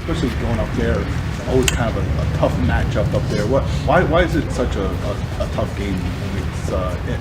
especially going up there. Always kind of a tough matchup up there. Why is it such a tough game when it's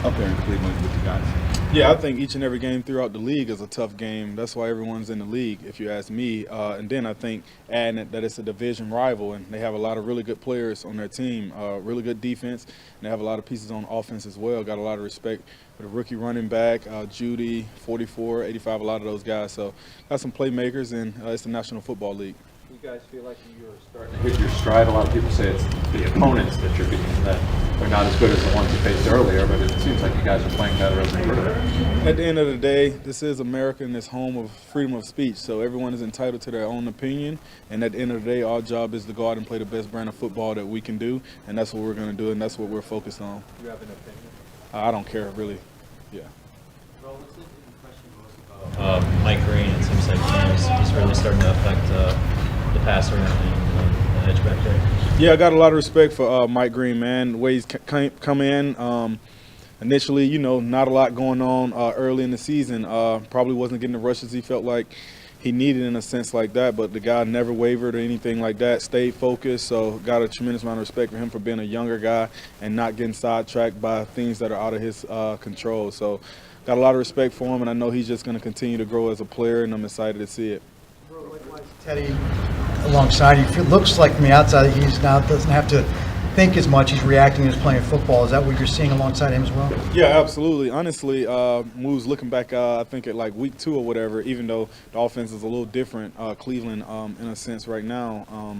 up there in Cleveland with you guys? Yeah, I think each and every game throughout the league is a tough game. That's why everyone's in the league, if you ask me. And then I think adding it, that it's a division rival, and they have a lot of really good players on their team, really good defense, and they have a lot of pieces on offense as well. Got a lot of respect for the rookie running back, Judy, 44, 85, a lot of those guys. So got some playmakers, and it's the National Football League. You guys feel like you're starting to hit your stride? A lot of people say it's the opponents that you're beating, that they're not as good as the ones you faced earlier, but it seems like you guys are playing better every year. At the end of the day, this is America and it's home of freedom of speech, so everyone is entitled to their own opinion, and at the end of the day, our job is to go out and play the best brand of football that we can do, and that's what we're going to do, and that's what we're focused on. Do you have an opinion? I don't care, really. Yeah. Well, what's the impression most about Mike Green? It seems like he's really starting to affect the passer and the edge back there. Yeah, I got a lot of respect for Mike Green, man. The way he's come in. Initially, not a lot going on early in the season. Probably wasn't getting the rushes he felt like he needed in a sense like that, but the guy never wavered or anything like that, stayed focused. So got a tremendous amount of respect for him for being a younger guy and not getting sidetracked by things that are out of his control. So got a lot of respect for him, and I know he's just going to continue to grow as a player, and I'm excited to see it. Teddye alongside you, it looks like from the outside that he's now doesn't have to think as much. He's reacting as playing football. Is that what you're seeing alongside him as well? Yeah, absolutely. Honestly, moves looking back, I think at like week 2 or whatever, even though the offense is a little different, Cleveland in a sense right now.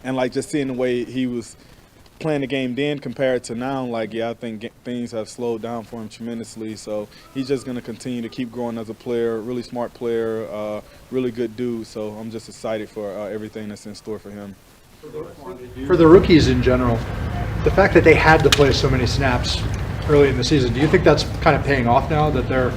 And like just seeing the way he was playing the game then compared to now, like, yeah, I think things have slowed down for him tremendously. So he's just going to continue to keep growing as a player, really smart player, really good dude. So I'm just excited for everything that's in store for him. For the rookies in general, the fact that they had to play so many snaps early in the season, do you think that's kind of paying off now, that they're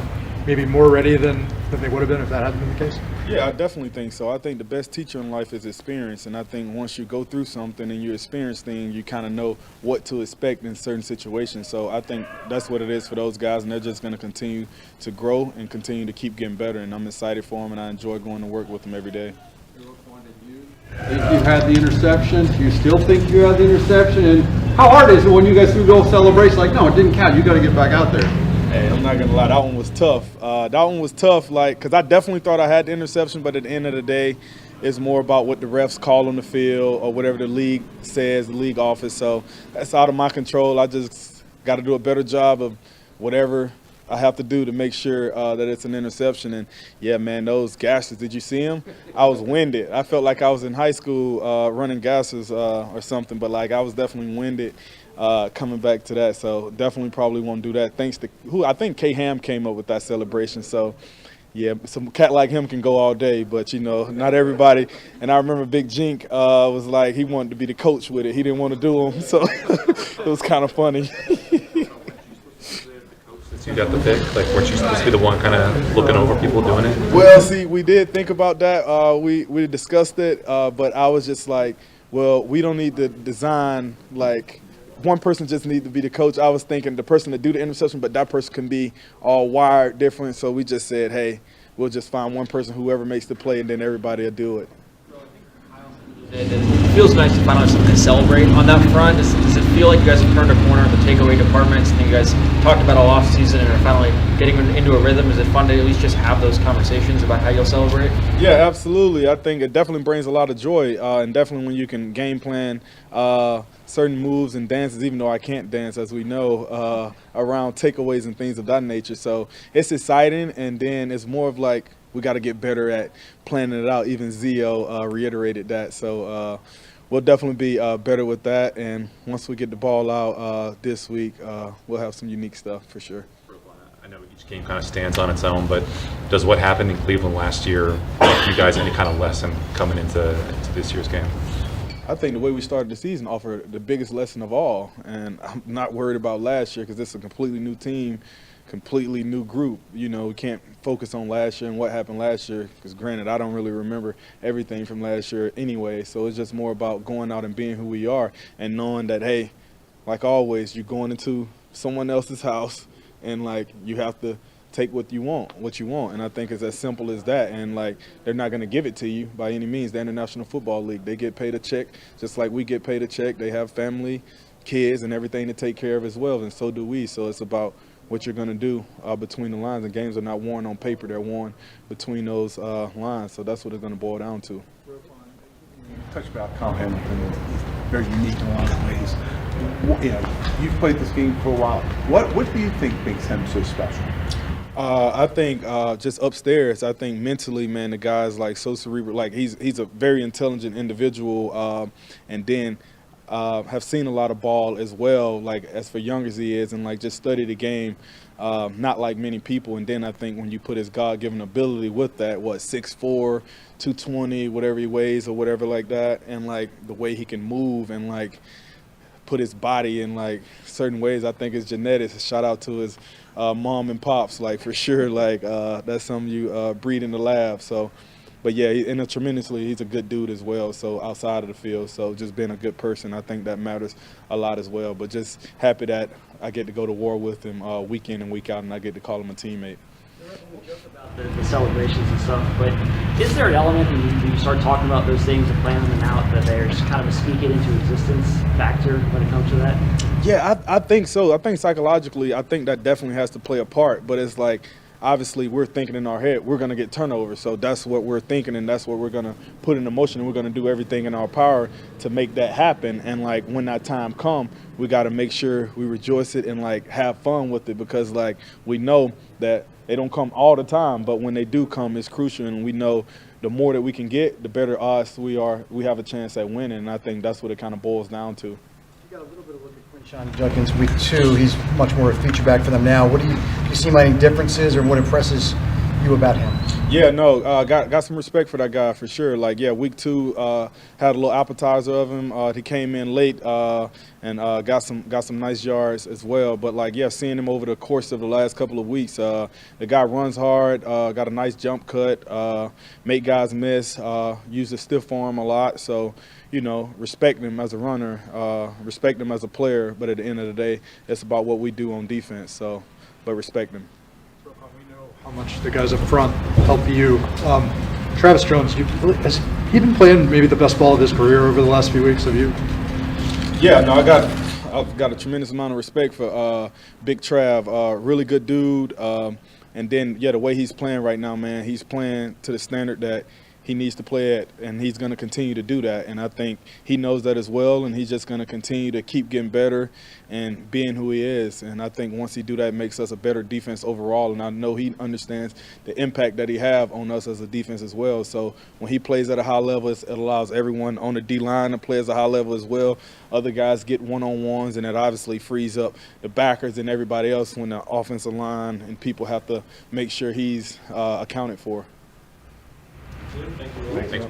maybe more ready than they would have been if that hadn't been the case? Yeah, I definitely think so. I think the best teacher in life is experience, and I think once you go through something and you experience things, you kind of know what to expect in certain situations. So I think that's what it is for those guys, and they're just going to continue to grow and continue to keep getting better, and I'm excited for them, and I enjoy going to work with them every day. Think you had the interception? Do you still think you had the interception? And how hard is it when you guys do go celebration? Like, no, it didn't count. You got to get back out there. Hey, I'm not gonna lie, that one was tough. Because I definitely thought I had the interception, but at the end of the day, it's more about what the refs call on the field or whatever the league says, the league office. So that's out of my control. I just got to do a better job of whatever I have to do to make sure that it's an interception. And yeah, man, those gashes, did you see them? I was winded. I felt like I was in high school running gasses or something, but like I was definitely winded coming back to that. So definitely probably won't do that. Thanks to I think K Ham came up with that celebration. So yeah, some cat like him can go all day, but not everybody. And I remember Big Jink was like, he wanted to be the coach with it. He didn't want to do them, so it was kind of funny. You got the pick? Like, weren't you supposed to be the one kind of looking over people doing it? Well, see, we did think about that. We discussed it, but I was just like, well, we don't need to design, like, one person just needs to be the coach. I was thinking the person to do the interception, but that person can be all wired different. So we just said, hey, we'll just find one person, whoever makes the play, and then everybody will do it. It feels nice to finally have something to celebrate on that front. Does it feel like you guys have turned a corner in the takeaway department? Something you guys talked about all off season and are finally getting into a rhythm? Is it fun to at least just have those conversations about how you'll celebrate? Yeah, absolutely. I think it definitely brings a lot of joy, and definitely when you can game plan certain moves and dances, even though I can't dance, as we know, around takeaways and things of that nature. So it's exciting, and then it's more of like, we got to get better at planning it out. Even Zio reiterated that. So we'll definitely be better with that. And once we get the ball out this week, we'll have some unique stuff for sure. I know each game kind of stands on its own, but does what happened in Cleveland last year give you guys any kind of lesson coming into this year's game? I think the way we started the season offered the biggest lesson of all. And I'm not worried about last year because it's a completely new team, completely new group. We can't focus on last year and what happened last year because, granted, I don't really remember everything from last year anyway. So it's just more about going out and being who we are and knowing that, hey, like always, you're going into someone else's house and, like, you have to take what you want, and I think it's as simple as that. And like, they're not going to give it to you by any means. The International Football League, they get paid a check just like we get paid a check. They have family, kids, and everything to take care of as well, and so do we. So it's about what you're going to do between the lines, and games are not won on paper, they're won between those lines. So that's what it's going to boil down to. Touch about Kyle Hamilton. He's very unique in a lot of ways. You know, you've played this game for a while. What do you think makes him so special? I think just upstairs. I think mentally, man, the guy's like so cerebral. Like he's a very intelligent individual, and then have seen a lot of ball as well. Like as for young as he is, and like just study the game. Not like many people. And then I think when you put his God-given ability with that, 6'4", 220, whatever he weighs or whatever like that, and like the way he can move and like put his body in like certain ways, I think it's genetics. Shout out to his mom and pops, like for sure. Like that's something you breed in the lab. So, but yeah, and tremendously, he's a good dude as well. So outside of the field, so just being a good person, I think that matters a lot as well. But just happy that I get to go to war with him week in and week out, and I get to call him a teammate. We joke about the celebrations and stuff, but is there an element when you start talking about those things and planning them out that there's kind of a speak it into existence factor when it comes to that? Yeah, I think so. I think psychologically, I think that definitely has to play a part. But it's like, obviously, we're thinking in our head, we're going to get turnovers. So that's what we're thinking, and that's what we're going to put into motion. And we're going to do everything in our power to make that happen. And, like, when that time comes, we got to make sure we rejoice it and, like, have fun with it, because, like, we know that they don't come all the time. But when they do come, it's crucial. And we know the more that we can get, the better odds we have a chance at winning. And I think that's what it kind of boils down to. You got a little bit of look at Quinshon Judkins week 2. He's much more a feature back for them now. Do you see any differences, or what impresses you about him? Yeah, no, got some respect for that guy for sure. Like, yeah, week 2 had a little appetizer of him. He came in late and got some nice yards as well. But like, yeah, seeing him over the course of the last couple of weeks, the guy runs hard, got a nice jump cut, make guys miss, use the stiff arm a lot. So, you know, respect him as a runner, respect him as a player. But at the end of the day, it's about what we do on defense. So, but respect him. How much the guys up front help you. Travis Jones, has he been playing maybe the best ball of his career over the last few weeks? Have you? Yeah, no, I've got a tremendous amount of respect for Big Trav. Really good dude. And then, yeah, the way he's playing right now, man, he's playing to the standard that he needs to play at, and he's going to continue to do that. And I think he knows that as well, and he's just going to continue to keep getting better and being who he is. And I think once he do that, it makes us a better defense overall. And I know he understands the impact that he have on us as a defense as well. So when he plays at a high level, it allows everyone on the D-line to play at a high level as well. Other guys get one-on-ones, and it obviously frees up the backers and everybody else when the offensive line and people have to make sure he's accounted for. Thanks.